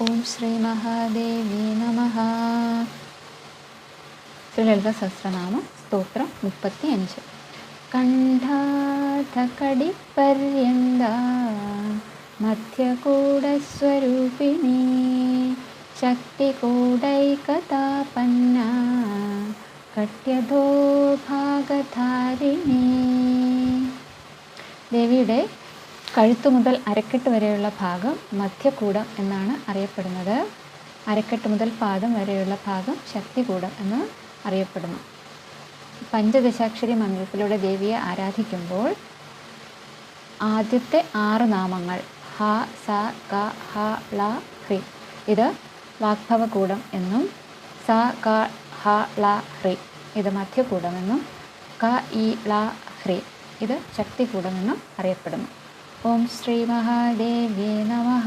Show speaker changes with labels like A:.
A: ഓം ശ്രീ മഹാദേവി നമഃ. ശ്രീലളിത സഹസ്രനാമം സ്തോത്രം 35. കണ്ഠാധകടിപര്യന്ത മധ്യകൂടസ്വരൂപിണി ശക്തികൂടൈകതാപന്ന കട്യധോ ഭാഗധാരിണി. ദേവിയുടെ കഴുത്തു മുതൽ അരക്കെട്ട് വരെയുള്ള ഭാഗം മധ്യകൂടം എന്നാണ് അറിയപ്പെടുന്നത്. അരക്കെട്ട് മുതൽ പാദം വരെയുള്ള ഭാഗം ശക്തികൂടം എന്ന് അറിയപ്പെടുന്നു. പഞ്ചദശാക്ഷരി മന്ത്രത്തിലൂടെ ദേവിയെ ആരാധിക്കുമ്പോൾ ആദ്യത്തെ 6 നാമങ്ങൾ ഹ, സ, ക, ഹ, ള, ഹ്രി ഇത് വാഗ്ഭവകൂടം എന്നും, സ, ക, ഹ, ള, ഹ്രി ഇത് മധ്യകൂടമെന്നും, ക, ഇ, ള, ഹ്രി ഇത് ശക്തികൂടമെന്നും അറിയപ്പെടുന്നു. ഓം ശ്രീ മഹാദേവി നമഃ.